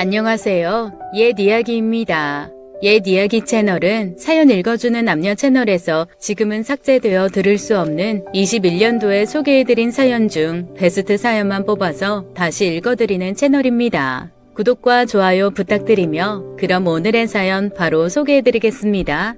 안녕하세요. 옛 이야기입니다. 옛 이야기 채널은 사연 읽어주는 남녀 채널에서 지금은 삭제되어 들을 수 없는 21년도에 소개해드린 사연 중 베스트 사연만 뽑아서 다시 읽어드리는 채널입니다. 구독과 좋아요 부탁드리며 그럼 오늘의 사연 바로 소개해드리겠습니다.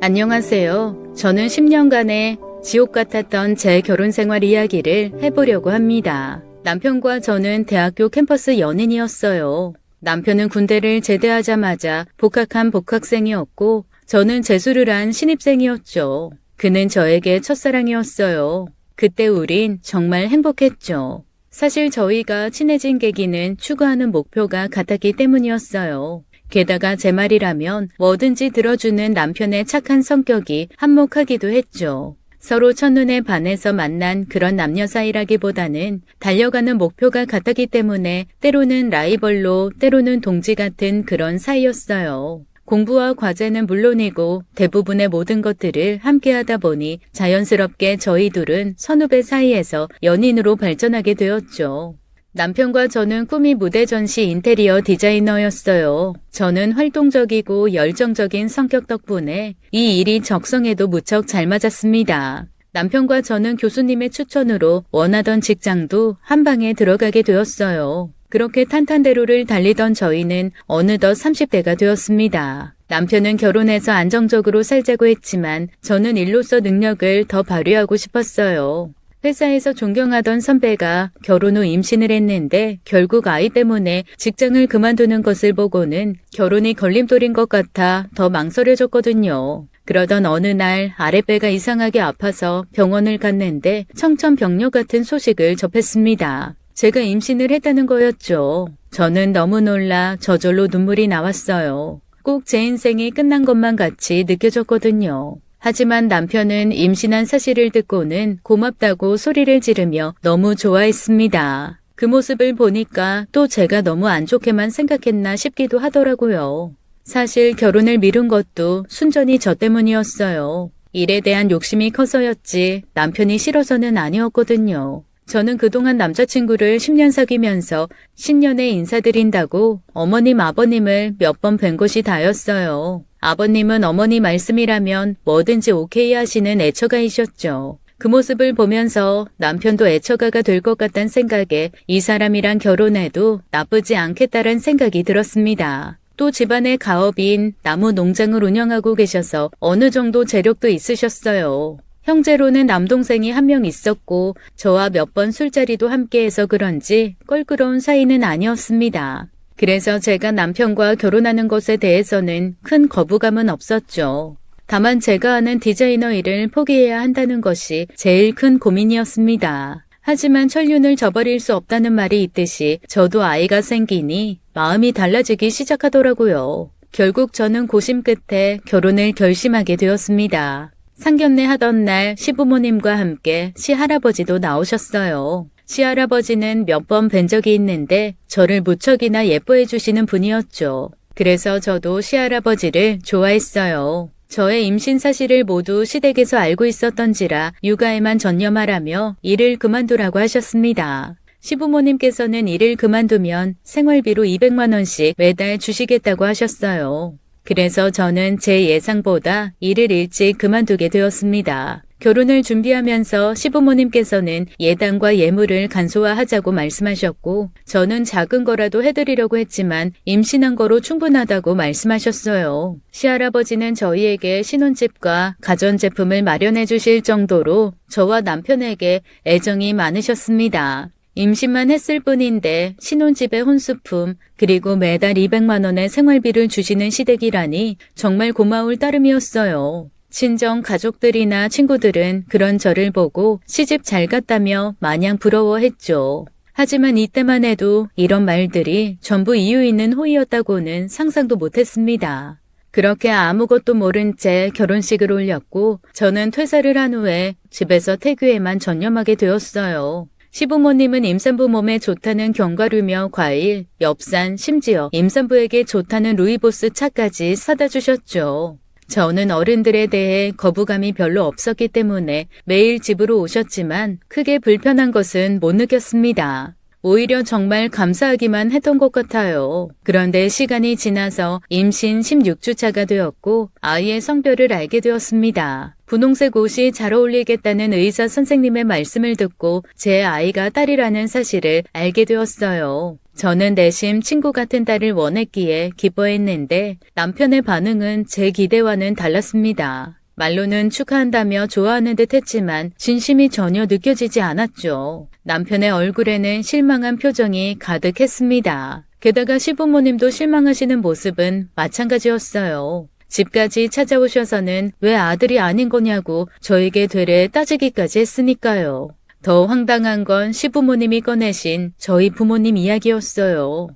안녕하세요. 저는 10년간의 지옥 같았던 제 결혼 생활 이야기를 해보려고 합니다. 남편과 저는 대학교 캠퍼스 연인이었어요. 남편은 군대를 제대하자마자 복학한 복학생이었고 저는 재수를 한 신입생이었죠. 그는 저에게 첫사랑이었어요. 그때 우린 정말 행복했죠. 사실 저희가 친해진 계기는 추구하는 목표가 같았기 때문이었어요. 게다가 제 말이라면 뭐든지 들어주는 남편의 착한 성격이 한몫하기도 했죠. 서로 첫눈에 반해서 만난 그런 남녀 사이라기보다는 달려가는 목표가 같았기 때문에 때로는 라이벌로 때로는 동지 같은 그런 사이였어요. 공부와 과제는 물론이고 대부분의 모든 것들을 함께 하다 보니 자연스럽게 저희 둘은 선후배 사이에서 연인으로 발전하게 되었죠. 남편과 저는 꿈이 무대 전시 인테리어 디자이너였어요. 저는 활동적이고 열정적인 성격 덕분에 이 일이 적성에도 무척 잘 맞았습니다. 남편과 저는 교수님의 추천으로 원하던 직장도 한 방에 들어가게 되었어요. 그렇게 탄탄대로를 달리던 저희는 어느덧 30대가 되었습니다. 남편은 결혼해서 안정적으로 살자고 했지만 저는 일로서 능력을 더 발휘하고 싶었어요. 회사에서 존경하던 선배가 결혼 후 임신을 했는데 결국 아이 때문에 직장을 그만두는 것을 보고는 결혼이 걸림돌인 것 같아 더 망설여졌거든요. 그러던 어느 날 아랫배가 이상하게 아파서 병원을 갔는데 청천벽력 같은 소식을 접했습니다. 제가 임신을 했다는 거였죠. 저는 너무 놀라 저절로 눈물이 나왔어요. 꼭 제 인생이 끝난 것만 같이 느껴졌거든요. 하지만 남편은 임신한 사실을 듣고는 고맙다고 소리를 지르며 너무 좋아했습니다. 그 모습을 보니까 또 제가 너무 안 좋게만 생각했나 싶기도 하더라고요. 사실 결혼을 미룬 것도 순전히 저 때문이었어요. 일에 대한 욕심이 커서였지 남편이 싫어서는 아니었거든요. 저는 그동안 남자친구를 10년 사귀면서 신년에 인사드린다고 어머님 아버님을 몇 번 뵌 것이 다였어요. 아버님은 어머니 말씀이라면 뭐든지 오케이 하시는 애처가이셨죠. 그 모습을 보면서 남편도 애처가가 될 것 같다는 생각에 이 사람이랑 결혼해도 나쁘지 않겠다는 생각이 들었습니다. 또 집안의 가업인 나무 농장을 운영하고 계셔서 어느 정도 재력도 있으셨어요. 형제로는 남동생이 한 명 있었고 저와 몇 번 술자리도 함께해서 그런지 껄끄러운 사이는 아니었습니다. 그래서 제가 남편과 결혼하는 것에 대해서는 큰 거부감은 없었죠. 다만 제가 하는 디자이너 일을 포기해야 한다는 것이 제일 큰 고민이었습니다. 하지만 천륜을 저버릴 수 없다는 말이 있듯이 저도 아이가 생기니 마음이 달라지기 시작하더라고요. 결국 저는 고심 끝에 결혼을 결심하게 되었습니다. 상견례 하던 날 시부모님과 함께 시할아버지도 나오셨어요. 시할아버지는 몇 번 뵌 적이 있는데 저를 무척이나 예뻐해 주시는 분이었죠. 그래서 저도 시할아버지를 좋아했어요. 저의 임신 사실을 모두 시댁에서 알고 있었던지라 육아에만 전념하라며 일을 그만두라고 하셨습니다. 시부모님께서는 일을 그만두면 생활비로 200만 원씩 매달 주시겠다고 하셨어요. 그래서 저는 제 예상보다 일을 일찍 그만두게 되었습니다. 결혼을 준비하면서 시부모님께서는 예단과 예물을 간소화하자고 말씀하셨고 저는 작은 거라도 해드리려고 했지만 임신한 거로 충분하다고 말씀하셨어요. 시할아버지는 저희에게 신혼집과 가전제품을 마련해 주실 정도로 저와 남편에게 애정이 많으셨습니다. 임신만 했을 뿐인데 신혼집의 혼수품 그리고 매달 200만 원의 생활비를 주시는 시댁이라니 정말 고마울 따름이었어요. 친정 가족들이나 친구들은 그런 저를 보고 시집 잘 갔다며 마냥 부러워했죠. 하지만 이때만 해도 이런 말들이 전부 이유 있는 호의였다고는 상상도 못했습니다. 그렇게 아무것도 모른 채 결혼식을 올렸고 저는 퇴사를 한 후에 집에서 태교에만 전념하게 되었어요. 시부모님은 임산부 몸에 좋다는 견과류며 과일, 엽산, 심지어 임산부에게 좋다는 루이보스 차까지 사다 주셨죠. 저는 어른들에 대해 거부감이 별로 없었기 때문에 매일 집으로 오셨지만 크게 불편한 것은 못 느꼈습니다. 오히려 정말 감사하기만 했던 것 같아요. 그런데 시간이 지나서 임신 16주차가 되었고 아이의 성별을 알게 되었습니다. 분홍색 옷이 잘 어울리겠다는 의사 선생님의 말씀을 듣고 제 아이가 딸이라는 사실을 알게 되었어요. 저는 내심 친구 같은 딸을 원했기에 기뻐했는데 남편의 반응은 제 기대와는 달랐습니다. 말로는 축하한다며 좋아하는 듯 했지만 진심이 전혀 느껴지지 않았죠. 남편의 얼굴에는 실망한 표정이 가득했습니다. 게다가 시부모님도 실망하시는 모습은 마찬가지였어요. 집까지 찾아오셔서는 왜 아들이 아닌 거냐고 저에게 되레 따지기까지 했으니까요. 더 황당한 건 시부모님이 꺼내신 저희 부모님 이야기였어요.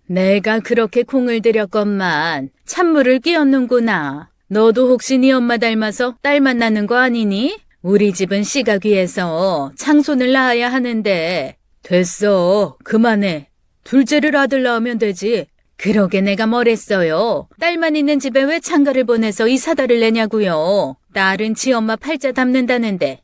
내가 그렇게 콩을 들였건만 찬물을 끼얹는구나. 너도 혹시 네 엄마 닮아서 딸 만나는 거 아니니? 우리 집은 씨가 귀해서 장손을 낳아야 하는데. 됐어. 그만해. 둘째를 아들 낳으면 되지. 그러게 내가 뭘 했어요. 딸만 있는 집에 왜 창가를 보내서 이 사다를 내냐고요. 딸은 지 엄마 팔자 닮는다는데.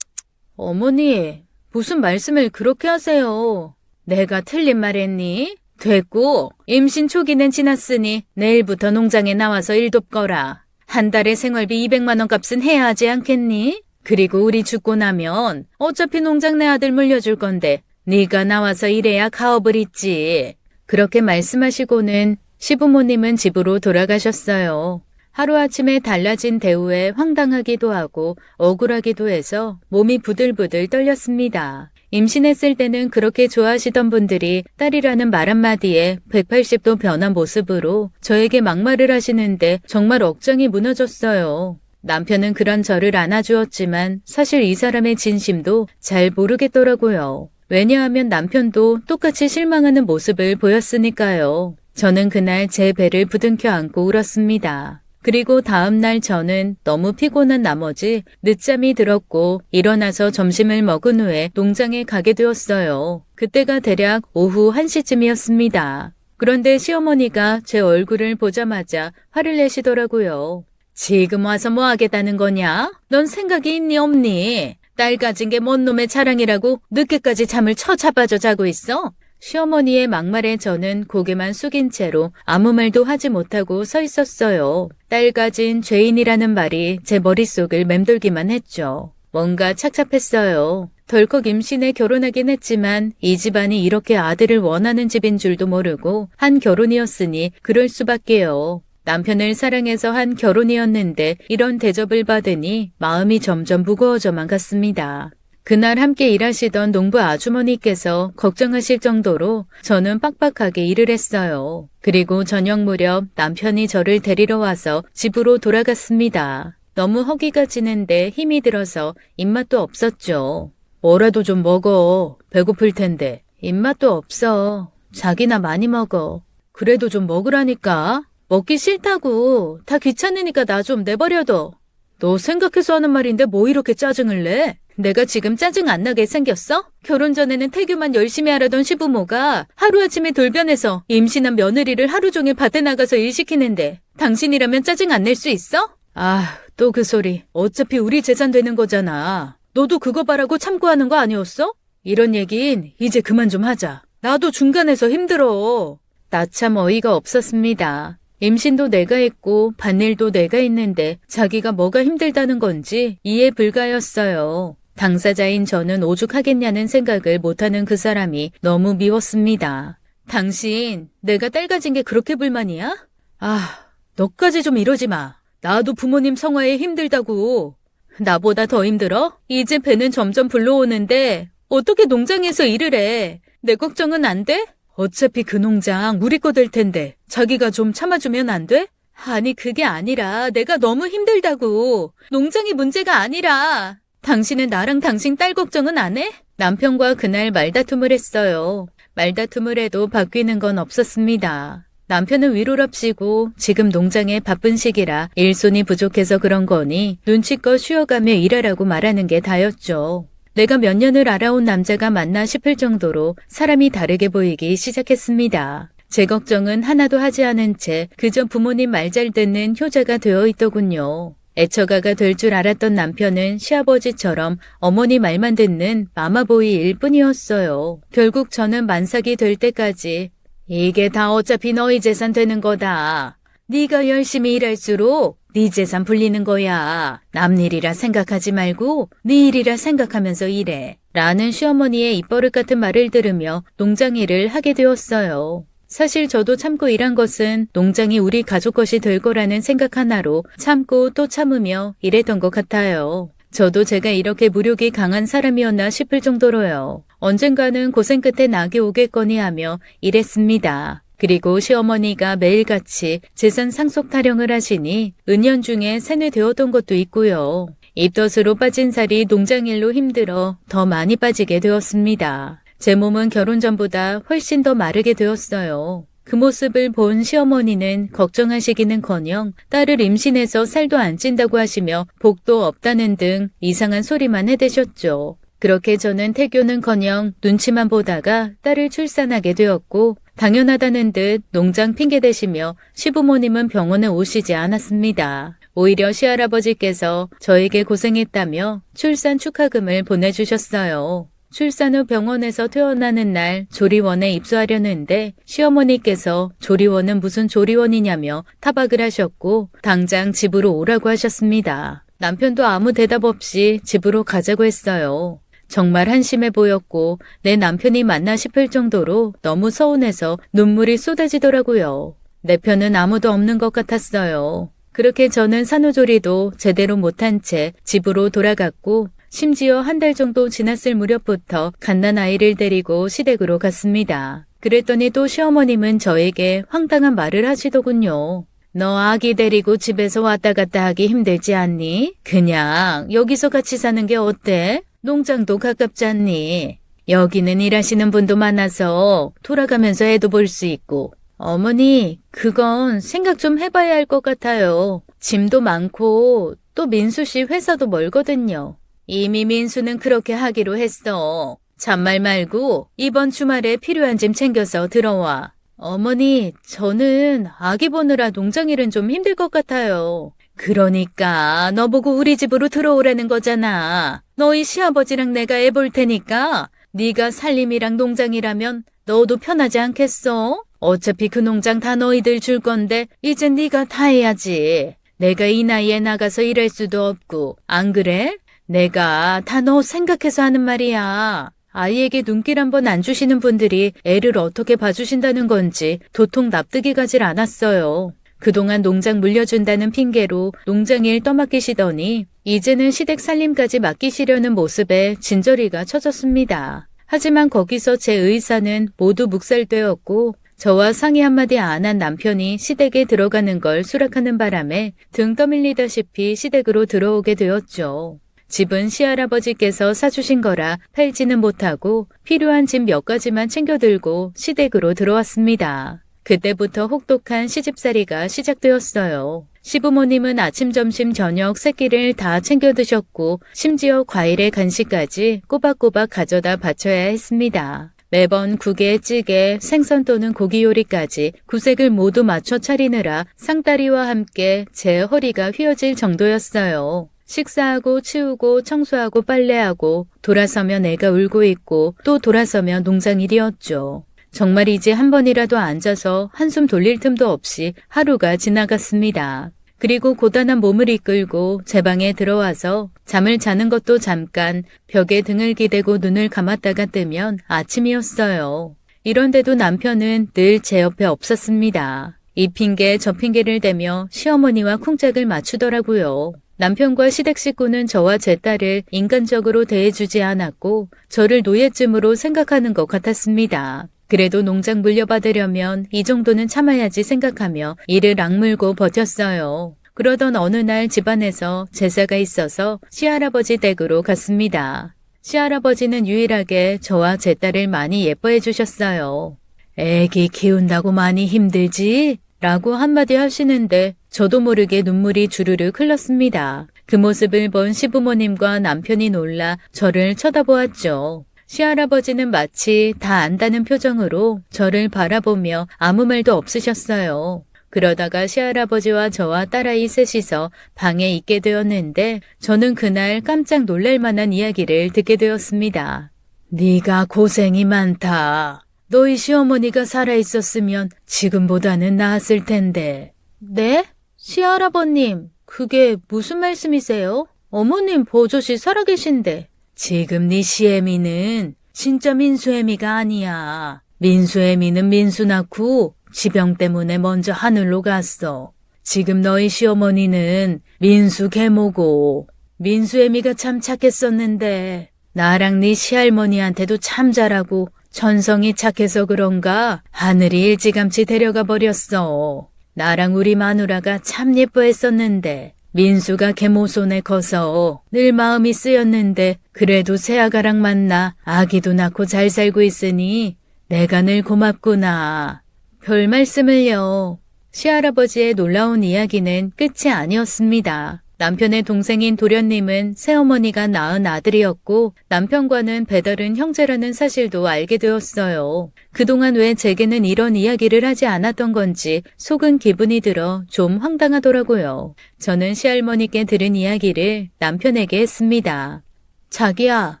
어머니, 무슨 말씀을 그렇게 하세요. 내가 틀린 말 했니? 됐고, 임신 초기는 지났으니 내일부터 농장에 나와서 일 돕거라. 한 달에 생활비 200만 원 값은 해야 하지 않겠니? 그리고 우리 죽고 나면 어차피 농장 내 아들 물려줄 건데 네가 나와서 일해야 가업을 잇지. 그렇게 말씀하시고는 시부모님은 집으로 돌아가셨어요. 하루아침에 달라진 대우에 황당하기도 하고 억울하기도 해서 몸이 부들부들 떨렸습니다. 임신했을 때는 그렇게 좋아하시던 분들이 딸이라는 말 한마디에 180도 변한 모습으로 저에게 막말을 하시는데 정말 억장이 무너졌어요. 남편은 그런 저를 안아주었지만 사실 이 사람의 진심도 잘 모르겠더라고요. 왜냐하면 남편도 똑같이 실망하는 모습을 보였으니까요. 저는 그날 제 배를 부둥켜 안고 울었습니다. 그리고 다음날 저는 너무 피곤한 나머지 늦잠이 들었고 일어나서 점심을 먹은 후에 농장에 가게 되었어요. 그때가 대략 오후 1시쯤이었습니다. 그런데 시어머니가 제 얼굴을 보자마자 화를 내시더라고요. 지금 와서 뭐 하겠다는 거냐? 넌 생각이 있니 없니? 딸 가진 게 뭔 놈의 자랑이라고 늦게까지 잠을 쳐자빠져 자고 있어? 시어머니의 막말에 저는 고개만 숙인 채로 아무 말도 하지 못하고 서 있었어요. 딸 가진 죄인이라는 말이 제 머릿속을 맴돌기만 했죠. 뭔가 착잡했어요. 덜컥 임신에 결혼하긴 했지만 이 집안이 이렇게 아들을 원하는 집인 줄도 모르고 한 결혼이었으니 그럴 수밖에요. 남편을 사랑해서 한 결혼이었는데 이런 대접을 받으니 마음이 점점 무거워져만 갔습니다. 그날 함께 일하시던 농부 아주머니께서 걱정하실 정도로 저는 빡빡하게 일을 했어요. 그리고 저녁 무렵 남편이 저를 데리러 와서 집으로 돌아갔습니다. 너무 허기가 지는데 힘이 들어서 입맛도 없었죠. 뭐라도 좀 먹어. 배고플 텐데. 입맛도 없어. 자기나 많이 먹어. 그래도 좀 먹으라니까. 먹기 싫다고. 다 귀찮으니까 나 좀 내버려둬. 너 생각해서 하는 말인데 뭐 이렇게 짜증을 내? 내가 지금 짜증 안 나게 생겼어? 결혼 전에는 태교만 열심히 하라던 시부모가 하루아침에 돌변해서 임신한 며느리를 하루 종일 밭에 나가서 일 시키는데 당신이라면 짜증 안 낼 수 있어? 아, 또 그 소리. 어차피 우리 재산 되는 거잖아. 너도 그거 바라고 참고하는 거 아니었어? 이런 얘긴 이제 그만 좀 하자. 나도 중간에서 힘들어. 나 참 어이가 없었습니다. 임신도 내가 했고 밭일도 내가 했는데 자기가 뭐가 힘들다는 건지 이해 불가였어요. 당사자인 저는 오죽하겠냐는 생각을 못하는 그 사람이 너무 미웠습니다. 당신, 내가 딸 가진 게 그렇게 불만이야? 아, 너까지 좀 이러지 마. 나도 부모님 성화에 힘들다고. 나보다 더 힘들어? 이제 배는 점점 불러오는데 어떻게 농장에서 일을 해? 내 걱정은 안 돼? 어차피 그 농장 우리 거 될 텐데 자기가 좀 참아주면 안 돼? 아니 그게 아니라 내가 너무 힘들다고. 농장이 문제가 아니라. 당신은 나랑 당신 딸 걱정은 안 해? 남편과 그날 말다툼을 했어요. 말다툼을 해도 바뀌는 건 없었습니다. 남편은 위로랍시고 지금 농장에 바쁜 시기라 일손이 부족해서 그런 거니 눈치껏 쉬어가며 일하라고 말하는 게 다였죠. 내가 몇 년을 알아온 남자가 맞나 싶을 정도로 사람이 다르게 보이기 시작했습니다. 제 걱정은 하나도 하지 않은 채 그저 부모님 말 잘 듣는 효자가 되어 있더군요. 애처가가 될 줄 알았던 남편은 시아버지처럼 어머니 말만 듣는 마마보이일 뿐이었어요. 결국 저는 만삭이 될 때까지 이게 다 어차피 너희 재산 되는 거다. 네가 열심히 일할수록 네 재산 불리는 거야. 남 일이라 생각하지 말고 네 일이라 생각하면서 일해. 라는 시어머니의 입버릇 같은 말을 들으며 농장 일을 하게 되었어요. 사실 저도 참고 일한 것은 농장이 우리 가족 것이 될 거라는 생각 하나로 참고 또 참으며 일했던 것 같아요. 저도 제가 이렇게 무력이 강한 사람이었나 싶을 정도로요. 언젠가는 고생 끝에 낙이 오겠거니 하며 일했습니다. 그리고 시어머니가 매일같이 재산 상속 타령을 하시니 은연중에 세뇌되었던 것도 있고요. 입덧으로 빠진 살이 농장일로 힘들어 더 많이 빠지게 되었습니다. 제 몸은 결혼 전보다 훨씬 더 마르게 되었어요. 그 모습을 본 시어머니는 걱정하시기는커녕 딸을 임신해서 살도 안 찐다고 하시며 복도 없다는 등 이상한 소리만 해대셨죠. 그렇게 저는 태교는커녕 눈치만 보다가 딸을 출산하게 되었고 당연하다는 듯 농장 핑계대시며 시부모님은 병원에 오시지 않았습니다. 오히려 시할아버지께서 저에게 고생했다며 출산 축하금을 보내주셨어요. 출산 후 병원에서 퇴원하는 날 조리원에 입소하려는데 시어머니께서 조리원은 무슨 조리원이냐며 타박을 하셨고 당장 집으로 오라고 하셨습니다. 남편도 아무 대답 없이 집으로 가자고 했어요. 정말 한심해 보였고 내 남편이 맞나 싶을 정도로 너무 서운해서 눈물이 쏟아지더라고요. 내 편은 아무도 없는 것 같았어요. 그렇게 저는 산후조리도 제대로 못한 채 집으로 돌아갔고 심지어 한 달 정도 지났을 무렵부터 갓난아이를 데리고 시댁으로 갔습니다. 그랬더니 또 시어머님은 저에게 황당한 말을 하시더군요. 너 아기 데리고 집에서 왔다 갔다 하기 힘들지 않니? 그냥 여기서 같이 사는 게 어때? 농장도 가깝지 않니? 여기는 일하시는 분도 많아서 돌아가면서 애도 볼 수 있고. 어머니, 그건 생각 좀 해봐야 할 것 같아요. 짐도 많고 또 민수 씨 회사도 멀거든요. 이미 민수는 그렇게 하기로 했어. 잔말 말고 이번 주말에 필요한 짐 챙겨서 들어와. 어머니, 저는 아기 보느라 농장 일은 좀 힘들 것 같아요. 그러니까 너 보고 우리 집으로 들어오라는 거잖아. 너희 시아버지랑 내가 애 볼 테니까 네가 살림이랑 농장이라면 너도 편하지 않겠어? 어차피 그 농장 다 너희들 줄 건데 이젠 네가 다 해야지. 내가 이 나이에 나가서 일할 수도 없고. 안 그래? 내가 다 너 생각해서 하는 말이야. 아이에게 눈길 한번 안 주시는 분들이 애를 어떻게 봐주신다는 건지 도통 납득이 가질 않았어요. 그동안 농장 물려준다는 핑계로 농장일 떠맡기시더니 이제는 시댁 살림까지 맡기시려는 모습에 진저리가 쳐졌습니다. 하지만 거기서 제 의사는 모두 묵살되었고 저와 상의 한마디 안 한 남편이 시댁에 들어가는 걸 수락하는 바람에 등 떠밀리다시피 시댁으로 들어오게 되었죠. 집은 시할아버지께서 사주신 거라 팔지는 못하고 필요한 짐 몇 가지만 챙겨 들고 시댁으로 들어왔습니다. 그때부터 혹독한 시집살이가 시작되었어요. 시부모님은 아침, 점심, 저녁 세 끼를 다 챙겨 드셨고 심지어 과일에 간식까지 꼬박꼬박 가져다 바쳐야 했습니다. 매번 국에 찌개, 생선 또는 고기 요리까지 구색을 모두 맞춰 차리느라 상다리와 함께 제 허리가 휘어질 정도였어요. 식사하고 치우고 청소하고 빨래하고 돌아서면 애가 울고 있고 또 돌아서면 농장일이었죠. 정말 이제 한 번이라도 앉아서 한숨 돌릴 틈도 없이 하루가 지나갔습니다. 그리고 고단한 몸을 이끌고 제 방에 들어와서 잠을 자는 것도 잠깐 벽에 등을 기대고 눈을 감았다가 뜨면 아침이었어요. 이런데도 남편은 늘 제 옆에 없었습니다. 이 핑계 저 핑계를 대며 시어머니와 쿵짝을 맞추더라고요. 남편과 시댁 식구는 저와 제 딸을 인간적으로 대해주지 않았고 저를 노예쯤으로 생각하는 것 같았습니다. 그래도 농장 물려받으려면 이 정도는 참아야지 생각하며 이를 악물고 버텼어요. 그러던 어느 날 집안에서 제사가 있어서 시할아버지 댁으로 갔습니다. 시할아버지는 유일하게 저와 제 딸을 많이 예뻐해 주셨어요. 애기 키운다고 많이 힘들지? 라고 한마디 하시는데 저도 모르게 눈물이 주르륵 흘렀습니다. 그 모습을 본 시부모님과 남편이 놀라 저를 쳐다보았죠. 시할아버지는 마치 다 안다는 표정으로 저를 바라보며 아무 말도 없으셨어요. 그러다가 시할아버지와 저와 딸아이 셋이서 방에 있게 되었는데 저는 그날 깜짝 놀랄 만한 이야기를 듣게 되었습니다. 네가 고생이 많다. 너희 시어머니가 살아있었으면 지금보다는 나았을 텐데. 네? 시할아버님, 그게 무슨 말씀이세요? 어머님 버젓이 살아계신데. 지금 네 시애미는 진짜 민수애미가 아니야. 민수애미는 민수 낳고 지병 때문에 먼저 하늘로 갔어. 지금 너희 시어머니는 민수 계모고. 민수애미가 참 착했었는데 나랑 네 시할머니한테도 참 잘하고 천성이 착해서 그런가 하늘이 일찌감치 데려가 버렸어. 나랑 우리 마누라가 참 예뻐했었는데 민수가 계모 손에 커서 늘 마음이 쓰였는데 그래도 새아가랑 만나 아기도 낳고 잘 살고 있으니 내가 늘 고맙구나. 별 말씀을요. 시할아버지의 놀라운 이야기는 끝이 아니었습니다. 남편의 동생인 도련님은 새어머니가 낳은 아들이었고 남편과는 배다른 형제라는 사실도 알게 되었어요. 그동안 왜 제게는 이런 이야기를 하지 않았던 건지 속은 기분이 들어 좀 황당하더라고요. 저는 시할머니께 들은 이야기를 남편에게 했습니다. 자기야,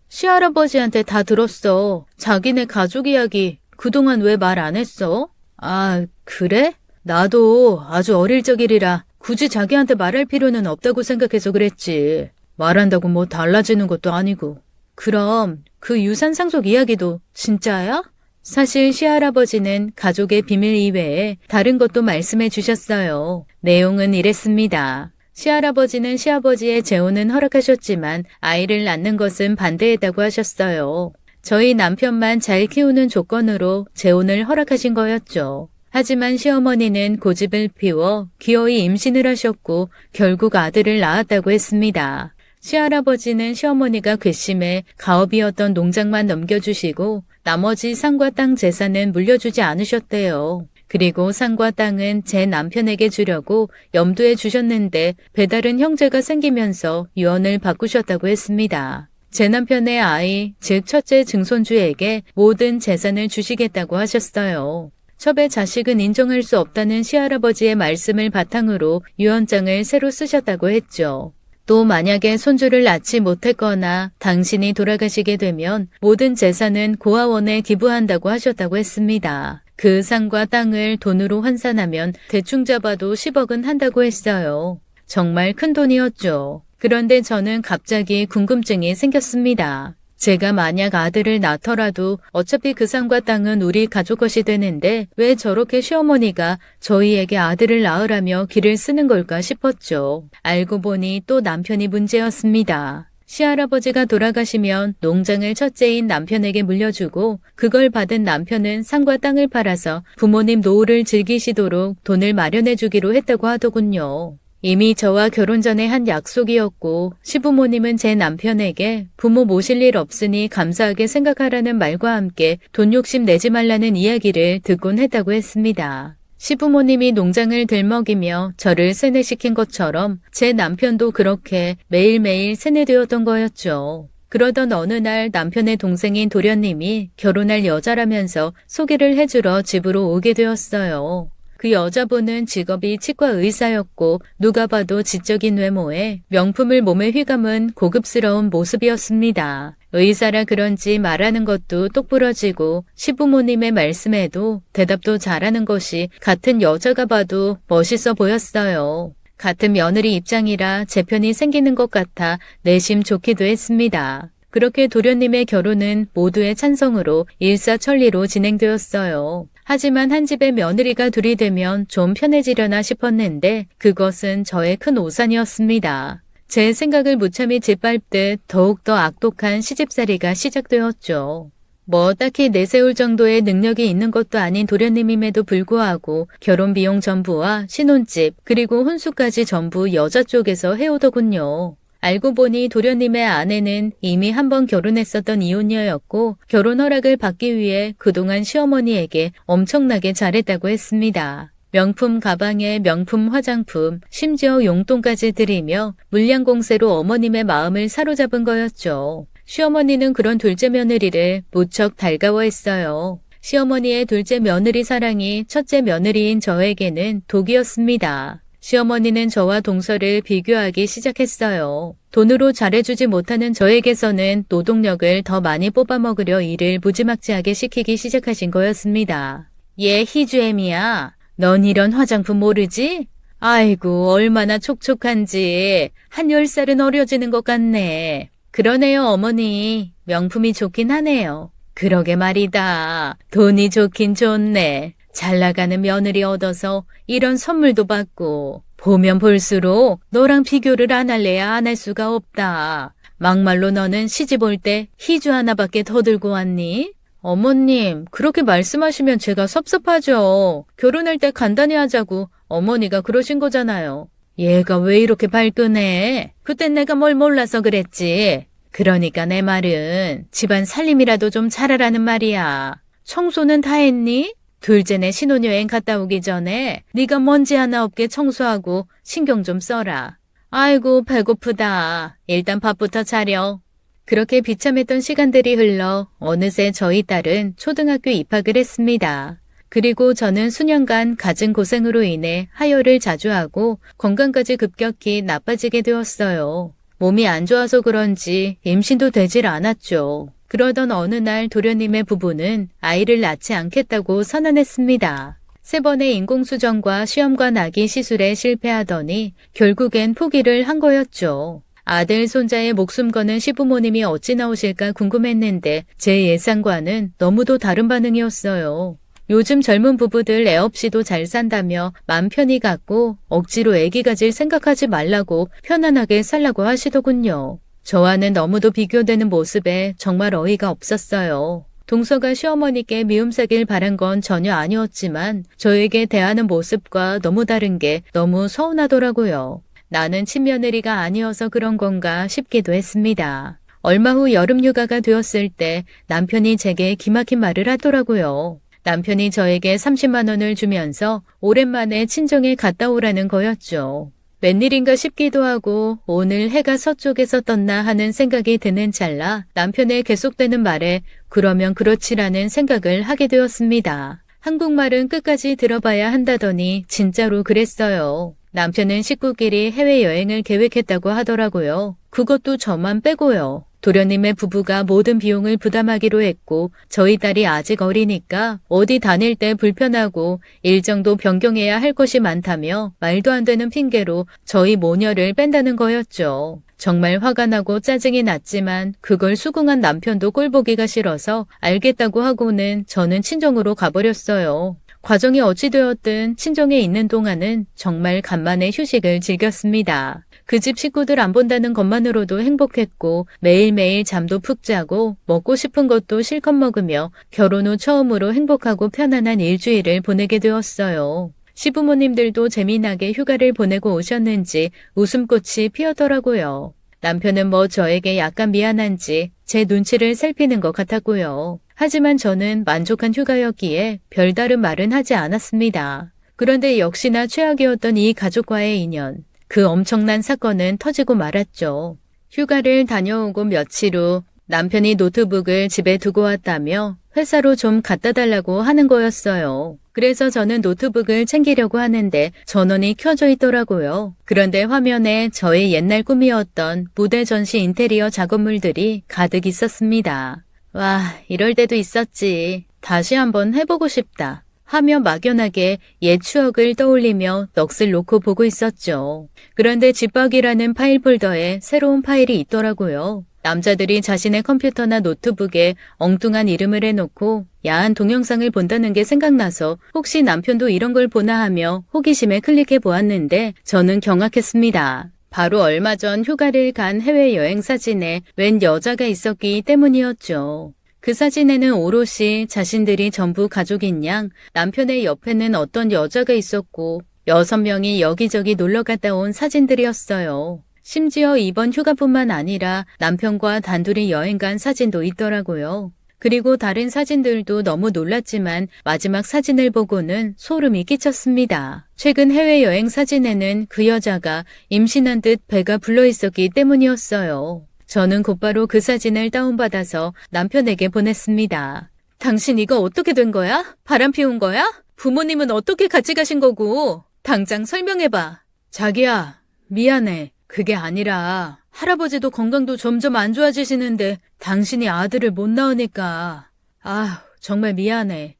시할아버지한테 다 들었어. 자기네 가족 이야기 그동안 왜 말 안 했어? 아, 그래? 나도 아주 어릴 적이라 굳이 자기한테 말할 필요는 없다고 생각해서 그랬지. 말한다고 뭐 달라지는 것도 아니고. 그럼 그 유산 상속 이야기도 진짜야? 사실 시할아버지는 가족의 비밀 이외에 다른 것도 말씀해 주셨어요. 내용은 이랬습니다. 시할아버지는 시아버지의 재혼은 허락하셨지만 아이를 낳는 것은 반대했다고 하셨어요. 저희 남편만 잘 키우는 조건으로 재혼을 허락하신 거였죠. 하지만 시어머니는 고집을 피워 기어이 임신을 하셨고 결국 아들을 낳았다고 했습니다. 시할아버지는 시어머니가 괘씸해 가업이었던 농장만 넘겨주시고 나머지 산과 땅 재산은 물려주지 않으셨대요. 그리고 산과 땅은 제 남편에게 주려고 염두에 주셨는데 배다른 형제가 생기면서 유언을 바꾸셨다고 했습니다. 제 남편의 아이, 즉 첫째 증손주에게 모든 재산을 주시겠다고 하셨어요. 첩의 자식은 인정할 수 없다는 시할아버지의 말씀을 바탕으로 유언장을 새로 쓰셨다고 했죠. 또 만약에 손주를 낳지 못했거나 당신이 돌아가시게 되면 모든 재산은 고아원에 기부한다고 하셨다고 했습니다. 그 산과 땅을 돈으로 환산하면 대충 잡아도 10억은 한다고 했어요. 정말 큰 돈이었죠. 그런데 저는 갑자기 궁금증이 생겼습니다. 제가 만약 아들을 낳더라도 어차피 그 산과 땅은 우리 가족 것이 되는데 왜 저렇게 시어머니가 저희에게 아들을 낳으라며 길을 쓰는 걸까 싶었죠. 알고 보니 또 남편이 문제였습니다. 시할아버지가 돌아가시면 농장을 첫째인 남편에게 물려주고 그걸 받은 남편은 산과 땅을 팔아서 부모님 노후를 즐기시도록 돈을 마련해 주기로 했다고 하더군요. 이미 저와 결혼 전에 한 약속이었고 시부모님은 제 남편에게 부모 모실 일 없으니 감사하게 생각하라는 말과 함께 돈 욕심 내지 말라는 이야기를 듣곤 했다고 했습니다. 시부모님이 농장을 들먹이며 저를 세뇌시킨 것처럼 제 남편도 그렇게 매일매일 세뇌되었던 거였죠. 그러던 어느 날 남편의 동생인 도련님이 결혼할 여자라면서 소개를 해주러 집으로 오게 되었어요. 그 여자분은 직업이 치과 의사였고 누가 봐도 지적인 외모에 명품을 몸에 휘감은 고급스러운 모습이었습니다. 의사라 그런지 말하는 것도 똑부러지고 시부모님의 말씀에도 대답도 잘하는 것이 같은 여자가 봐도 멋있어 보였어요. 같은 며느리 입장이라 제 편이 생기는 것 같아 내심 좋기도 했습니다. 그렇게 도련님의 결혼은 모두의 찬성으로 일사천리로 진행되었어요. 하지만 한 집에 며느리가 둘이 되면 좀 편해지려나 싶었는데 그것은 저의 큰 오산이었습니다. 제 생각을 무참히 짓밟듯 더욱더 악독한 시집살이가 시작되었죠. 뭐 딱히 내세울 정도의 능력이 있는 것도 아닌 도련님임에도 불구하고 결혼 비용 전부와 신혼집 그리고 혼수까지 전부 여자 쪽에서 해오더군요. 알고 보니 도련님의 아내는 이미 한 번 결혼했었던 이혼녀였고 결혼 허락을 받기 위해 그동안 시어머니에게 엄청나게 잘했다고 했습니다. 명품 가방에 명품 화장품, 심지어 용돈까지 드리며 물량 공세로 어머님의 마음을 사로잡은 거였죠. 시어머니는 그런 둘째 며느리를 무척 달가워했어요. 시어머니의 둘째 며느리 사랑이 첫째 며느리인 저에게는 독이었습니다. 시어머니는 저와 동서를 비교하기 시작했어요. 돈으로 잘해주지 못하는 저에게서는 노동력을 더 많이 뽑아먹으려 일을 무지막지하게 시키기 시작하신 거였습니다. 얘 희주애미야, 넌 이런 화장품 모르지? 아이고 얼마나 촉촉한지 한 10살은 어려지는 것 같네. 그러네요 어머니. 명품이 좋긴 하네요. 그러게 말이다. 돈이 좋긴 좋네. 잘 나가는 며느리 얻어서 이런 선물도 받고 보면 볼수록 너랑 비교를 안 할래야 안 할 수가 없다. 막말로 너는 시집 올 때 희주 하나밖에 더 들고 왔니? 어머님, 그렇게 말씀하시면 제가 섭섭하죠. 결혼할 때 간단히 하자고 어머니가 그러신 거잖아요. 얘가 왜 이렇게 발끈해? 그땐 내가 뭘 몰라서 그랬지. 그러니까 내 말은 집안 살림이라도 좀 잘하라는 말이야. 청소는 다 했니? 둘째네 신혼여행 갔다 오기 전에 네가 먼지 하나 없게 청소하고 신경 좀 써라. 아이고 배고프다. 일단 밥부터 차려. 그렇게 비참했던 시간들이 흘러 어느새 저희 딸은 초등학교 입학을 했습니다. 그리고 저는 수년간 갖은 고생으로 인해 하혈을 자주 하고 건강까지 급격히 나빠지게 되었어요. 몸이 안 좋아서 그런지 임신도 되질 않았죠. 그러던 어느 날 도련님의 부부는 아이를 낳지 않겠다고 선언했습니다. 3번의 인공수정과 시험관 아기 시술에 실패하더니 결국엔 포기를 한 거였죠. 아들, 손자의 목숨 거는 시부모님이 어찌 나오실까 궁금했는데 제 예상과는 너무도 다른 반응이었어요. 요즘 젊은 부부들 애 없이도 잘 산다며 맘 편히 갖고 억지로 애기 가질 생각하지 말라고 편안하게 살라고 하시더군요. 저와는 너무도 비교되는 모습에 정말 어이가 없었어요. 동서가 시어머니께 미움 사길 바란 건 전혀 아니었지만 저에게 대하는 모습과 너무 다른 게 너무 서운하더라고요. 나는 친며느리가 아니어서 그런 건가 싶기도 했습니다. 얼마 후 여름휴가가 되었을 때 남편이 제게 기막힌 말을 하더라고요. 남편이 저에게 30만 원을 주면서 오랜만에 친정에 갔다 오라는 거였죠. 웬일인가 싶기도 하고 오늘 해가 서쪽에서 떴나 하는 생각이 드는 찰나 남편의 계속되는 말에 그러면 그렇지라는 생각을 하게 되었습니다. 한국말은 끝까지 들어봐야 한다더니 진짜로 그랬어요. 남편은 식구끼리 해외여행을 계획했다고 하더라고요. 그것도 저만 빼고요. 도련님의 부부가 모든 비용을 부담하기로 했고 저희 딸이 아직 어리니까 어디 다닐 때 불편하고 일정도 변경해야 할 것이 많다며 말도 안 되는 핑계로 저희 모녀를 뺀다는 거였죠. 정말 화가 나고 짜증이 났지만 그걸 수긍한 남편도 꼴보기가 싫어서 알겠다고 하고는 저는 친정으로 가버렸어요. 과정이 어찌 되었든 친정에 있는 동안은 정말 간만에 휴식을 즐겼습니다. 그 집 식구들 안 본다는 것만으로도 행복했고 매일매일 잠도 푹 자고 먹고 싶은 것도 실컷 먹으며 결혼 후 처음으로 행복하고 편안한 일주일을 보내게 되었어요. 시부모님들도 재미나게 휴가를 보내고 오셨는지 웃음꽃이 피었더라고요. 남편은 뭐 저에게 약간 미안한지 제 눈치를 살피는 것 같았고요. 하지만 저는 만족한 휴가였기에 별다른 말은 하지 않았습니다. 그런데 역시나 최악이었던 이 가족과의 인연. 그 엄청난 사건은 터지고 말았죠. 휴가를 다녀오고 며칠 후 남편이 노트북을 집에 두고 왔다며 회사로 좀 갖다 달라고 하는 거였어요. 그래서 저는 노트북을 챙기려고 하는데 전원이 켜져 있더라고요. 그런데 화면에 저의 옛날 꿈이었던 무대 전시 인테리어 작업물들이 가득 있었습니다. 와, 이럴 때도 있었지. 다시 한번 해보고 싶다. 하며 막연하게 옛 추억을 떠올리며 넋을 놓고 보고 있었죠. 그런데 집박이라는 파일 폴더에 새로운 파일이 있더라고요. 남자들이 자신의 컴퓨터나 노트북에 엉뚱한 이름을 해놓고 야한 동영상을 본다는 게 생각나서 혹시 남편도 이런 걸 보나 하며 호기심에 클릭해 보았는데 저는 경악했습니다. 바로 얼마 전 휴가를 간 해외여행 사진에 웬 여자가 있었기 때문이었죠. 그 사진에는 오롯이 자신들이 전부 가족인 양 남편의 옆에는 어떤 여자가 있었고 6명이 여기저기 놀러 갔다 온 사진들이었어요. 심지어 이번 휴가뿐만 아니라 남편과 단둘이 여행 간 사진도 있더라고요. 그리고 다른 사진들도 너무 놀랐지만 마지막 사진을 보고는 소름이 끼쳤습니다. 최근 해외여행 사진에는 그 여자가 임신한 듯 배가 불러 있었기 때문이었어요. 저는 곧바로 그 사진을 다운받아서 남편에게 보냈습니다. 당신 이거 어떻게 된 거야? 바람 피운 거야? 부모님은 어떻게 같이 가신 거고? 당장 설명해봐. 자기야, 미안해. 그게 아니라 할아버지도 건강도 점점 안 좋아지시는데 당신이 아들을 못 낳으니까. 아, 정말 미안해.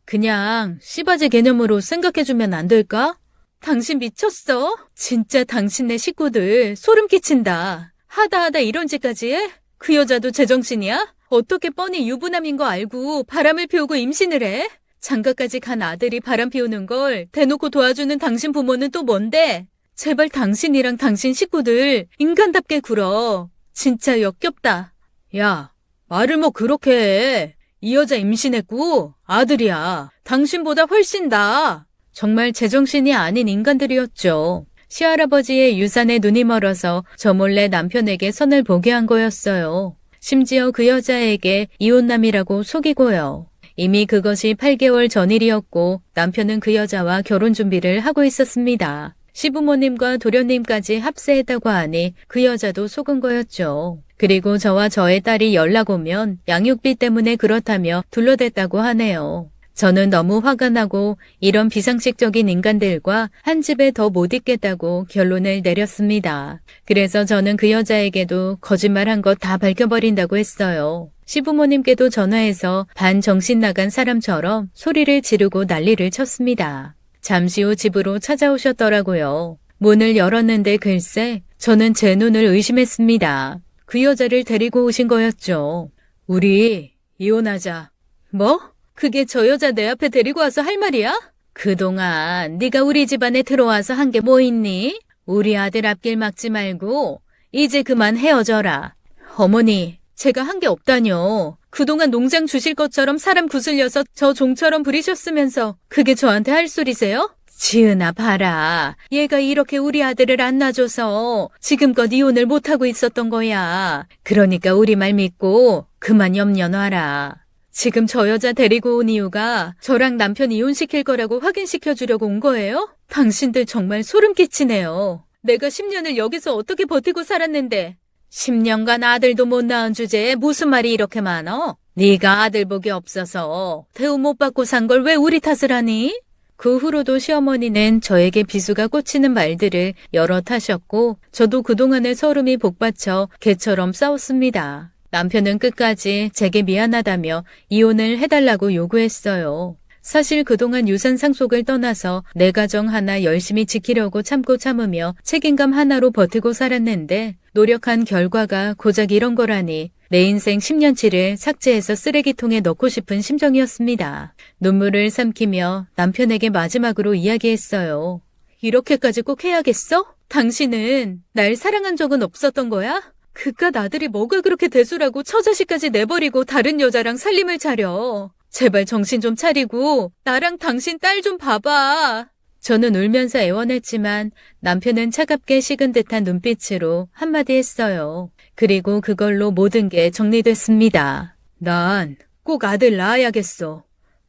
그냥 씨바지 개념으로 생각해주면 안 될까? 당신 미쳤어? 진짜 당신네 식구들 소름 끼친다. 하다 이런 짓까지 해? 그 여자도 제정신이야? 어떻게 뻔히 유부남인 거 알고 바람을 피우고 임신을 해? 장가까지 간 아들이 바람 피우는 걸 대놓고 도와주는 당신 부모는 또 뭔데? 제발 당신이랑 당신 식구들 인간답게 굴어. 진짜 역겹다. 야, 말을 뭐 그렇게 해. 이 여자 임신했고 아들이야. 당신보다 훨씬 나. 정말 제정신이 아닌 인간들이었죠. 시할아버지의 유산에 눈이 멀어서 저 몰래 남편에게 선을 보게 한 거였어요. 심지어 그 여자에게 이혼남이라고 속이고요. 이미 그것이 8개월 전 일이었고 남편은 그 여자와 결혼 준비를 하고 있었습니다. 시부모님과 도련님까지 합세했다고 하니 그 여자도 속은 거였죠. 그리고 저와 저의 딸이 연락 오면 양육비 때문에 그렇다며 둘러댔다고 하네요. 저는 너무 화가 나고 이런 비상식적인 인간들과 한 집에 더 못 있겠다고 결론을 내렸습니다. 그래서 저는 그 여자에게도 거짓말한 것 다 밝혀버린다고 했어요. 시부모님께도 전화해서 반정신 나간 사람처럼 소리를 지르고 난리를 쳤습니다. 잠시 후 집으로 찾아오셨더라고요. 문을 열었는데 글쎄 저는 제 눈을 의심했습니다. 그 여자를 데리고 오신 거였죠. 우리 이혼하자. 뭐? 그게 저 여자 내 앞에 데리고 와서 할 말이야? 그동안 네가 우리 집안에 들어와서 한 게 뭐 있니? 우리 아들 앞길 막지 말고 이제 그만 헤어져라. 어머니, 제가 한 게 없다뇨. 그동안 농장 주실 것처럼 사람 구슬려서 저 종처럼 부리셨으면서 그게 저한테 할 소리세요? 지은아 봐라. 얘가 이렇게 우리 아들을 안 놔줘서 지금껏 이혼을 못하고 있었던 거야. 그러니까 우리 말 믿고 그만 염려 놔라. 지금 저 여자 데리고 온 이유가 저랑 남편 이혼시킬 거라고 확인시켜 주려고 온 거예요? 당신들 정말 소름 끼치네요. 내가 10년을 여기서 어떻게 버티고 살았는데 10년간 아들도 못 낳은 주제에 무슨 말이 이렇게 많어? 네가 아들 복이 없어서 대우 못 받고 산 걸 왜 우리 탓을 하니? 그 후로도 시어머니는 저에게 비수가 꽂히는 말들을 여럿 하셨고 저도 그동안의 서름이 복받쳐 개처럼 싸웠습니다. 남편은 끝까지 제게 미안하다며 이혼을 해달라고 요구했어요. 사실 그동안 유산 상속을 떠나서 내 가정 하나 열심히 지키려고 참고 참으며 책임감 하나로 버티고 살았는데 노력한 결과가 고작 이런 거라니 내 인생 10년치를 삭제해서 쓰레기통에 넣고 싶은 심정이었습니다. 눈물을 삼키며 남편에게 마지막으로 이야기했어요. 이렇게까지 꼭 해야겠어? 당신은 날 사랑한 적은 없었던 거야? 그깟 아들이 뭐가 그렇게 대수라고 처자식까지 내버리고 다른 여자랑 살림을 차려. 제발 정신 좀 차리고 나랑 당신 딸 좀 봐봐. 저는 울면서 애원했지만 남편은 차갑게 식은 듯한 눈빛으로 한마디 했어요. 그리고 그걸로 모든 게 정리됐습니다. 난 꼭 아들 낳아야겠어.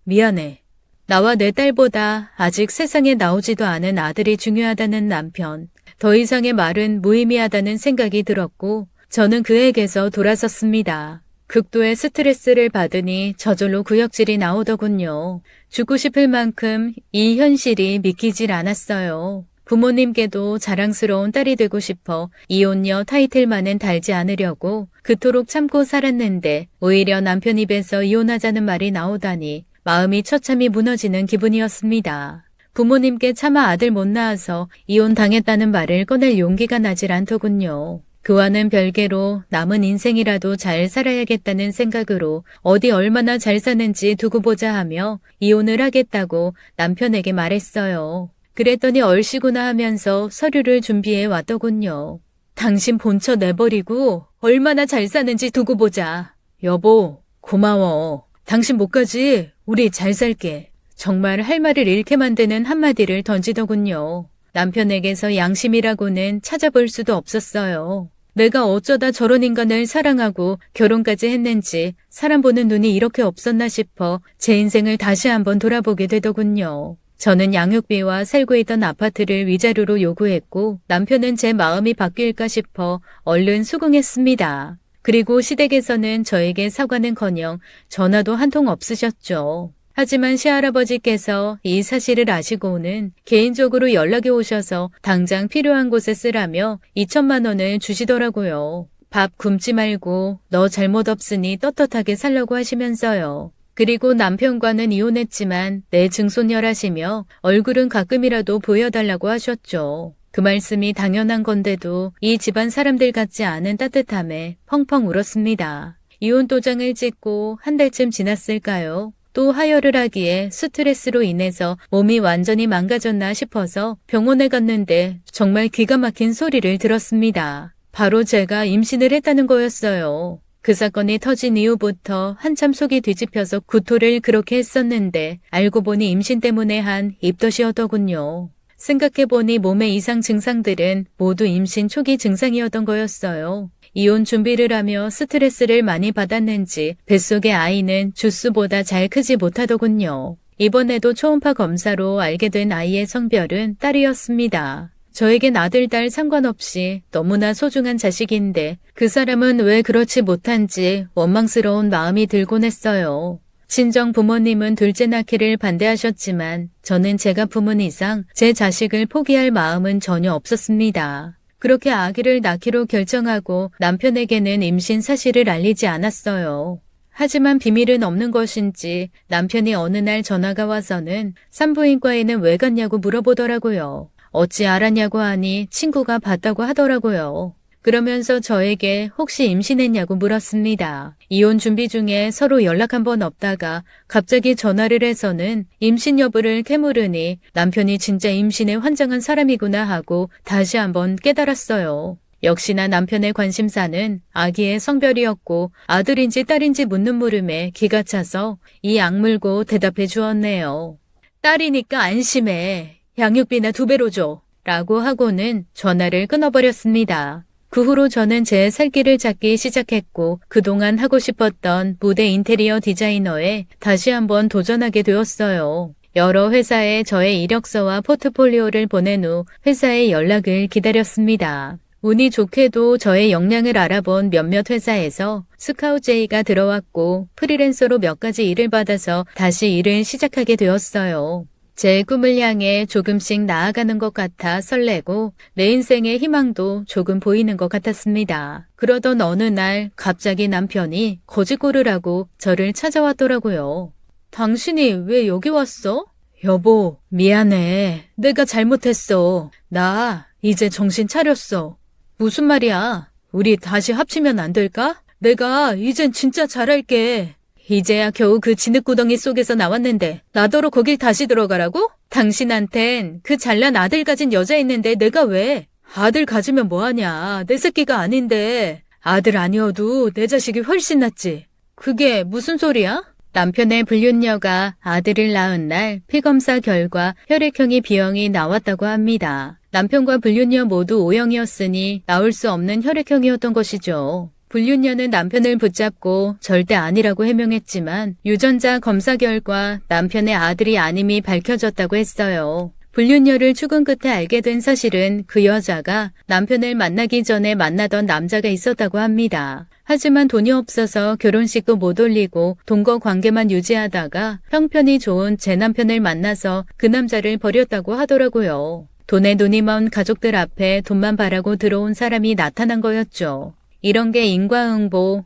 미안해. 나와 내 딸보다 아직 세상에 나오지도 않은 아들이 중요하다는 남편. 더 이상의 말은 무의미하다는 생각이 들었고 저는 그에게서 돌아섰습니다. 극도의 스트레스를 받으니 저절로 구역질이 나오더군요. 죽고 싶을 만큼 이 현실이 믿기질 않았어요. 부모님께도 자랑스러운 딸이 되고 싶어 이혼녀 타이틀만은 달지 않으려고 그토록 참고 살았는데 오히려 남편 입에서 이혼하자는 말이 나오다니 마음이 처참히 무너지는 기분이었습니다. 부모님께 차마 아들 못 낳아서 이혼당했다는 말을 꺼낼 용기가 나질 않더군요. 그와는 별개로 남은 인생이라도 잘 살아야겠다는 생각으로 어디 얼마나 잘 사는지 두고 보자 하며 이혼을 하겠다고 남편에게 말했어요. 그랬더니 얼씨구나 하면서 서류를 준비해 왔더군요. 당신 본처 내버리고 얼마나 잘 사는지 두고 보자. 여보, 고마워. 당신 못가지 우리 잘 살게. 정말 할 말을 잃게 만드는 한마디를 던지더군요. 남편에게서 양심이라고는 찾아볼 수도 없었어요. 내가 어쩌다 저런 인간을 사랑하고 결혼까지 했는지 사람 보는 눈이 이렇게 없었나 싶어 제 인생을 다시 한번 돌아보게 되더군요. 저는 양육비와 살고 있던 아파트를 위자료로 요구했고 남편은 제 마음이 바뀔까 싶어 얼른 수긍했습니다. 그리고 시댁에서는 저에게 사과는커녕 전화도 한 통 없으셨죠. 하지만 시할아버지께서 이 사실을 아시고는 개인적으로 연락이 오셔서 당장 필요한 곳에 쓰라며 2천만 원을 주시더라고요. 밥 굶지 말고 너 잘못 없으니 떳떳하게 살라고 하시면서요. 그리고 남편과는 이혼했지만 내 증손녀라시며 얼굴은 가끔이라도 보여달라고 하셨죠. 그 말씀이 당연한 건데도 이 집안 사람들 같지 않은 따뜻함에 펑펑 울었습니다. 이혼 도장을 찍고 한 달쯤 지났을까요? 또 하혈을 하기에 스트레스로 인해서 몸이 완전히 망가졌나 싶어서 병원에 갔는데 정말 기가 막힌 소리를 들었습니다. 바로 제가 임신을 했다는 거였어요. 그 사건이 터진 이후부터 한참 속이 뒤집혀서 구토를 그렇게 했었는데 알고 보니 임신 때문에 한 입덧이었더군요. 생각해보니 몸의 이상 증상들은 모두 임신 초기 증상이었던 거였어요. 이혼 준비를 하며 스트레스를 많이 받았는지 뱃속의 아이는 주스보다 잘 크지 못하더군요. 이번에도 초음파 검사로 알게 된 아이의 성별은 딸이었습니다. 저에겐 아들, 딸 상관없이 너무나 소중한 자식인데 그 사람은 왜 그렇지 못한지 원망스러운 마음이 들곤 했어요. 친정 부모님은 둘째 낳기를 반대하셨지만 저는 제가 품은 이상 제 자식을 포기할 마음은 전혀 없었습니다. 그렇게 아기를 낳기로 결정하고 남편에게는 임신 사실을 알리지 않았어요. 하지만 비밀은 없는 것인지 남편이 어느 날 전화가 와서는 산부인과에는 왜 갔냐고 물어보더라고요. 어찌 알았냐고 하니 친구가 봤다고 하더라고요. 그러면서 저에게 혹시 임신했냐고 물었습니다. 이혼 준비 중에 서로 연락 한 번 없다가 갑자기 전화를 해서는 임신 여부를 캐물으니 남편이 진짜 임신에 환장한 사람이구나 하고 다시 한번 깨달았어요. 역시나 남편의 관심사는 아기의 성별이었고 아들인지 딸인지 묻는 물음에 기가 차서 이 악물고 대답해 주었네요. 딸이니까 안심해. 양육비나 2배로 줘. 라고 하고는 전화를 끊어버렸습니다. 그 후로 저는 제 살 길을 찾기 시작했고 그동안 하고 싶었던 무대 인테리어 디자이너에 다시 한번 도전하게 되었어요. 여러 회사에 저의 이력서와 포트폴리오를 보낸 후 회사의 연락을 기다렸습니다. 운이 좋게도 저의 역량을 알아본 몇몇 회사에서 스카우트 제의가 들어왔고 프리랜서로 몇 가지 일을 받아서 다시 일을 시작하게 되었어요. 제 꿈을 향해 조금씩 나아가는 것 같아 설레고 내 인생의 희망도 조금 보이는 것 같았습니다. 그러던 어느 날 갑자기 남편이 거짓골을 하고 저를 찾아왔더라고요. 당신이 왜 여기 왔어? 여보, 미안해. 내가 잘못했어. 나 이제 정신 차렸어. 무슨 말이야? 우리 다시 합치면 안 될까? 내가 이젠 진짜 잘할게. 이제야 겨우 그 진흙구덩이 속에서 나왔는데 나더러 거길 다시 들어가라고? 당신한텐 그 잘난 아들 가진 여자 있는데 내가 왜? 아들 가지면 뭐하냐. 내 새끼가 아닌데. 아들 아니어도 내 자식이 훨씬 낫지. 그게 무슨 소리야? 남편의 불륜녀가 아들을 낳은 날 피검사 결과 혈액형이 B형이 나왔다고 합니다. 남편과 불륜녀 모두 O형이었으니 나올 수 없는 혈액형이었던 것이죠. 불륜녀는 남편을 붙잡고 절대 아니라고 해명했지만 유전자 검사 결과 남편의 아들이 아님이 밝혀졌다고 했어요. 불륜녀를 추궁 끝에 알게 된 사실은 그 여자가 남편을 만나기 전에 만나던 남자가 있었다고 합니다. 하지만 돈이 없어서 결혼식도 못 올리고 동거 관계만 유지하다가 형편이 좋은 제 남편을 만나서 그 남자를 버렸다고 하더라고요. 돈에 눈이 먼 가족들 앞에 돈만 바라고 들어온 사람이 나타난 거였죠. 이런 게 인과응보,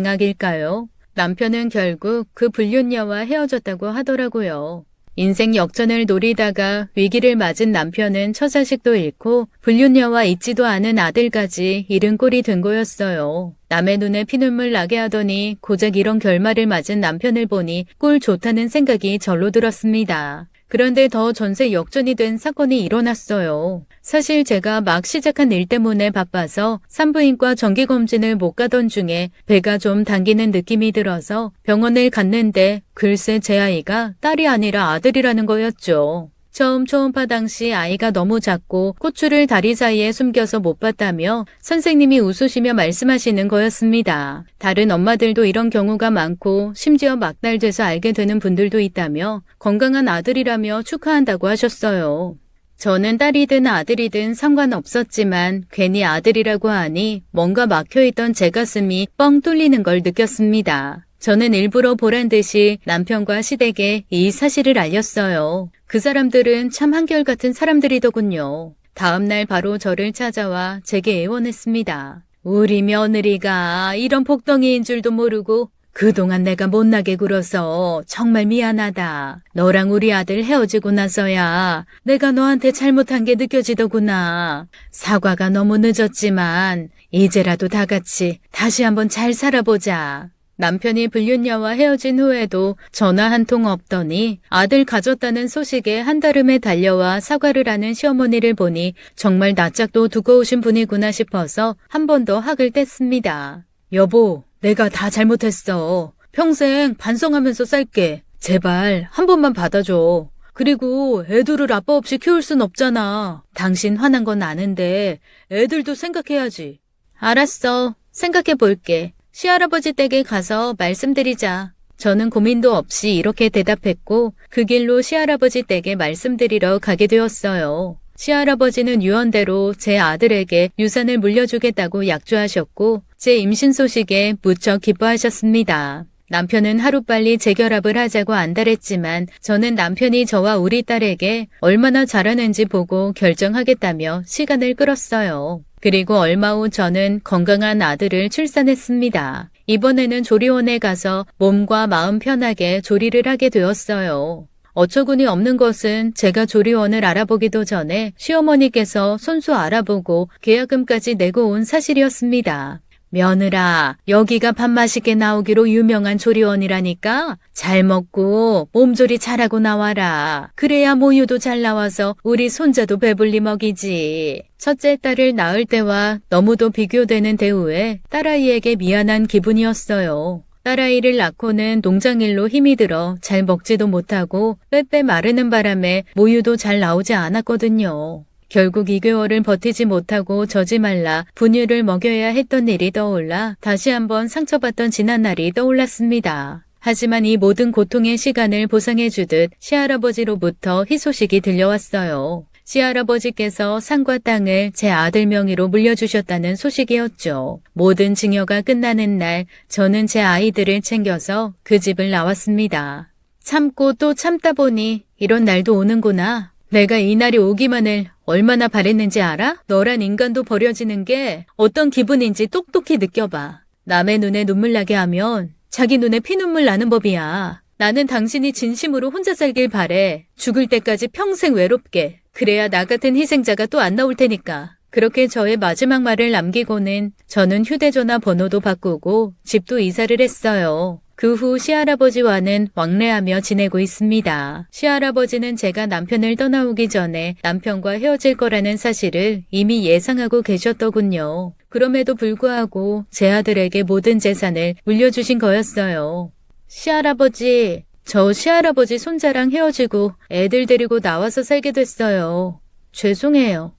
권성징악일까요? 남편은 결국 그 불륜녀와 헤어졌다고 하더라고요. 인생 역전을 노리다가 위기를 맞은 남편은 처자식도 잃고 불륜녀와 있지도 않은 아들까지 잃은 꼴이 된 거였어요. 남의 눈에 피눈물 나게 하더니 고작 이런 결말을 맞은 남편을 보니 꼴 좋다는 생각이 절로 들었습니다. 그런데 더 전세 역전이 된 사건이 일어났어요. 사실 제가 막 시작한 일 때문에 바빠서 산부인과 정기검진을 못 가던 중에 배가 좀 당기는 느낌이 들어서 병원을 갔는데 글쎄 제 아이가 딸이 아니라 아들이라는 거였죠. 처음 초음파 당시 아이가 너무 작고 꼬추를 다리 사이에 숨겨서 못 봤다며 선생님이 웃으시며 말씀하시는 거였습니다. 다른 엄마들도 이런 경우가 많고 심지어 막달돼서 알게 되는 분들도 있다며 건강한 아들이라며 축하한다고 하셨어요. 저는 딸이든 아들이든 상관없었지만 괜히 아들이라고 하니 뭔가 막혀있던 제 가슴이 뻥 뚫리는 걸 느꼈습니다. 저는 일부러 보란 듯이 남편과 시댁에 이 사실을 알렸어요. 그 사람들은 참 한결같은 사람들이더군요. 다음날 바로 저를 찾아와 제게 애원했습니다. 우리 며느리가 이런 복덩이인 줄도 모르고 그동안 내가 못나게 굴어서 정말 미안하다. 너랑 우리 아들 헤어지고 나서야 내가 너한테 잘못한 게 느껴지더구나. 사과가 너무 늦었지만 이제라도 다 같이 다시 한번 잘 살아보자. 남편이 불륜녀와 헤어진 후에도 전화 한 통 없더니 아들 가졌다는 소식에 한달음에 달려와 사과를 하는 시어머니를 보니 정말 낯짝도 두꺼우신 분이구나 싶어서 한 번 더 학을 뗐습니다. 여보, 내가 다 잘못했어. 평생 반성하면서 살게. 제발 한 번만 받아줘. 그리고 애들을 아빠 없이 키울 순 없잖아. 당신 화난 건 아는데 애들도 생각해야지. 알았어. 생각해 볼게. 시할아버지 댁에 가서 말씀드리자. 저는 고민도 없이 이렇게 대답했고 그 길로 시할아버지 댁에 말씀드리러 가게 되었어요. 시할아버지는 유언대로 제 아들에게 유산을 물려주겠다고 약조하셨고 제 임신 소식에 무척 기뻐하셨습니다. 남편은 하루빨리 재결합을 하자고 안달했지만 저는 남편이 저와 우리 딸에게 얼마나 잘하는지 보고 결정하겠다며 시간을 끌었어요. 그리고 얼마 후 저는 건강한 아들을 출산했습니다. 이번에는 조리원에 가서 몸과 마음 편하게 조리를 하게 되었어요. 어처구니 없는 것은 제가 조리원을 알아보기도 전에 시어머니께서 손수 알아보고 계약금까지 내고 온 사실이었습니다. 며느라, 여기가 밥 맛있게 나오기로 유명한 조리원이라니까 잘 먹고 몸조리 잘하고 나와라. 그래야 모유도 잘 나와서 우리 손자도 배불리 먹이지. 첫째 딸을 낳을 때와 너무도 비교되는 대우에 딸아이에게 미안한 기분이었어요. 딸아이를 낳고는 농장일로 힘이 들어 잘 먹지도 못하고 빼빼 마르는 바람에 모유도 잘 나오지 않았거든요. 결국 2개월을 버티지 못하고 젖이 말라 분유를 먹여야 했던 일이 떠올라 다시 한번 상처받던 지난날이 떠올랐습니다. 하지만 이 모든 고통의 시간을 보상해주듯 시할아버지로부터 희소식이 들려왔어요. 시할아버지께서 산과 땅을 제 아들 명의로 물려주셨다는 소식이었죠. 모든 증여가 끝나는 날 저는 제 아이들을 챙겨서 그 집을 나왔습니다. 참고 또 참다 보니 이런 날도 오는구나. 내가 이 날이 오기만을 얼마나 바랬는지 알아? 너란 인간도 버려지는 게 어떤 기분인지 똑똑히 느껴봐. 남의 눈에 눈물 나게 하면 자기 눈에 피눈물 나는 법이야. 나는 당신이 진심으로 혼자 살길 바래. 죽을 때까지 평생 외롭게. 그래야 나 같은 희생자가 또 안 나올 테니까. 그렇게 저의 마지막 말을 남기고는 저는 휴대전화 번호도 바꾸고 집도 이사를 했어요. 그 후 시할아버지와는 왕래하며 지내고 있습니다. 시할아버지는 제가 남편을 떠나오기 전에 남편과 헤어질 거라는 사실을 이미 예상하고 계셨더군요. 그럼에도 불구하고 제 아들에게 모든 재산을 물려주신 거였어요. 시할아버지, 저 시할아버지 손자랑 헤어지고 애들 데리고 나와서 살게 됐어요. 죄송해요.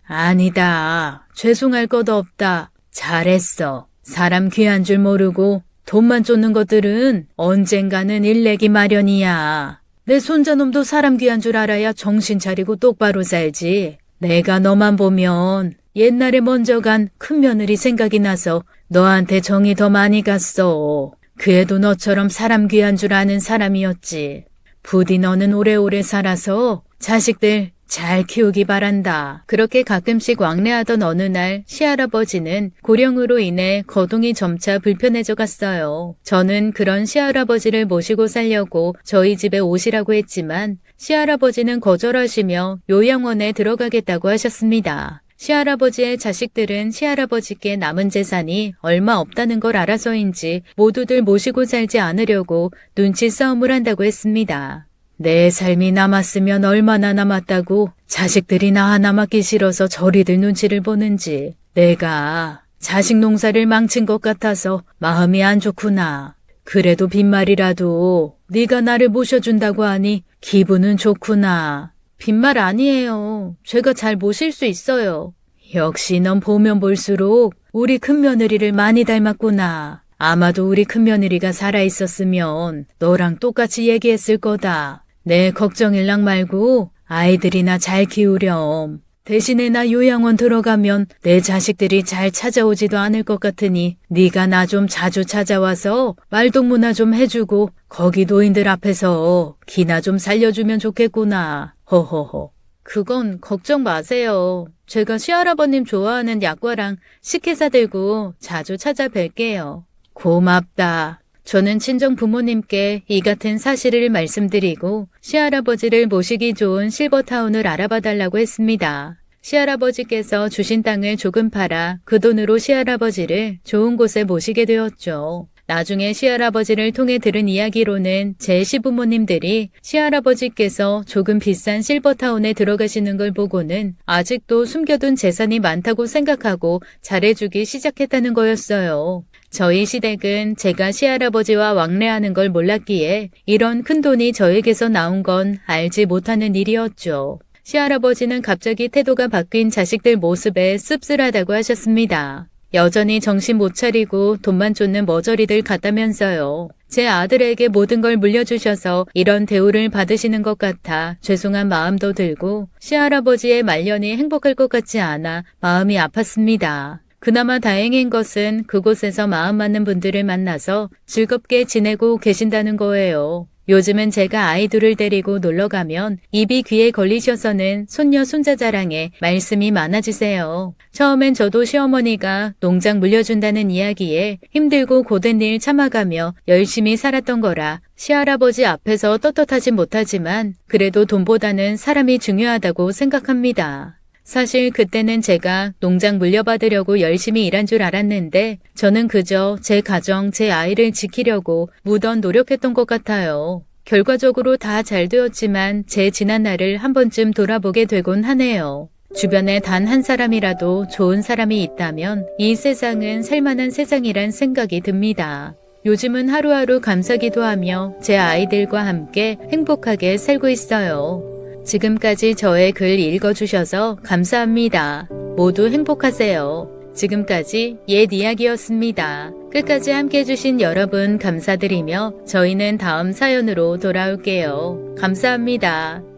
아니다. 죄송할 것도 없다. 잘했어. 사람 귀한 줄 모르고 돈만 쫓는 것들은 언젠가는 일내기 마련이야. 내 손자놈도 사람 귀한 줄 알아야 정신 차리고 똑바로 살지. 내가 너만 보면 옛날에 먼저 간 큰며느리 생각이 나서 너한테 정이 더 많이 갔어. 그 애도 너처럼 사람 귀한 줄 아는 사람이었지. 부디 너는 오래오래 살아서 자식들 잘 키우기 바란다. 그렇게 가끔씩 왕래하던 어느 날 시할아버지는 고령으로 인해 거동이 점차 불편해져 갔어요. 저는 그런 시할아버지를 모시고 살려고 저희 집에 오시라고 했지만 시할아버지는 거절하시며 요양원에 들어가겠다고 하셨습니다. 시할아버지의 자식들은 시할아버지께 남은 재산이 얼마 없다는 걸 알아서인지 모두들 모시고 살지 않으려고 눈치 싸움을 한다고 했습니다. 내 삶이 남았으면 얼마나 남았다고 자식들이 나 하나 맡기 싫어서 저리들 눈치를 보는지. 내가 자식 농사를 망친 것 같아서 마음이 안 좋구나. 그래도 빈말이라도 네가 나를 모셔준다고 하니 기분은 좋구나. 빈말 아니에요. 제가 잘 모실 수 있어요. 역시 넌 보면 볼수록 우리 큰며느리를 많이 닮았구나. 아마도 우리 큰며느리가 살아있었으면 너랑 똑같이 얘기했을 거다. 내 걱정일랑 말고 아이들이나 잘 키우렴. 대신에 나 요양원 들어가면 내 자식들이 잘 찾아오지도 않을 것 같으니 네가 나 좀 자주 찾아와서 말동무나 좀 해주고 거기 노인들 앞에서 기나 좀 살려주면 좋겠구나. 허허허. 그건 걱정 마세요. 제가 시할아버님 좋아하는 약과랑 식혜사 들고 자주 찾아뵐게요. 고맙다. 저는 친정 부모님께 이 같은 사실을 말씀드리고 시할아버지를 모시기 좋은 실버타운을 알아봐 달라고 했습니다. 시할아버지께서 주신 땅을 조금 팔아 그 돈으로 시할아버지를 좋은 곳에 모시게 되었죠. 나중에 시할아버지를 통해 들은 이야기로는 제 시부모님들이 시할아버지께서 조금 비싼 실버타운에 들어가시는 걸 보고는 아직도 숨겨둔 재산이 많다고 생각하고 잘해주기 시작했다는 거였어요. 저희 시댁은 제가 시할아버지와 왕래하는 걸 몰랐기에 이런 큰 돈이 저에게서 나온 건 알지 못하는 일이었죠. 시할아버지는 갑자기 태도가 바뀐 자식들 모습에 씁쓸하다고 하셨습니다. 여전히 정신 못 차리고 돈만 쫓는 머저리들 같다면서요. 제 아들에게 모든 걸 물려주셔서 이런 대우를 받으시는 것 같아 죄송한 마음도 들고 시할아버지의 말년이 행복할 것 같지 않아 마음이 아팠습니다. 그나마 다행인 것은 그곳에서 마음 맞는 분들을 만나서 즐겁게 지내고 계신다는 거예요. 요즘은 제가 아이들을 데리고 놀러가면 입이 귀에 걸리셔서는 손녀 손자 자랑에 말씀이 많아지세요. 처음엔 저도 시어머니가 농장 물려준다는 이야기에 힘들고 고된 일 참아가며 열심히 살았던 거라 시할아버지 앞에서 떳떳하진 못하지만 그래도 돈보다는 사람이 중요하다고 생각합니다. 사실 그때는 제가 농장 물려받으려고 열심히 일한 줄 알았는데 저는 그저 제 가정, 제 아이를 지키려고 무던 노력했던 것 같아요. 결과적으로 다 잘 되었지만 제 지난 날을 한 번쯤 돌아보게 되곤 하네요. 주변에 단 한 사람이라도 좋은 사람이 있다면 이 세상은 살만한 세상이란 생각이 듭니다. 요즘은 하루하루 감사기도 하며 제 아이들과 함께 행복하게 살고 있어요. 지금까지 저의 글 읽어주셔서 감사합니다. 모두 행복하세요. 지금까지 옛 이야기였습니다. 끝까지 함께 해주신 여러분 감사드리며 저희는 다음 사연으로 돌아올게요. 감사합니다.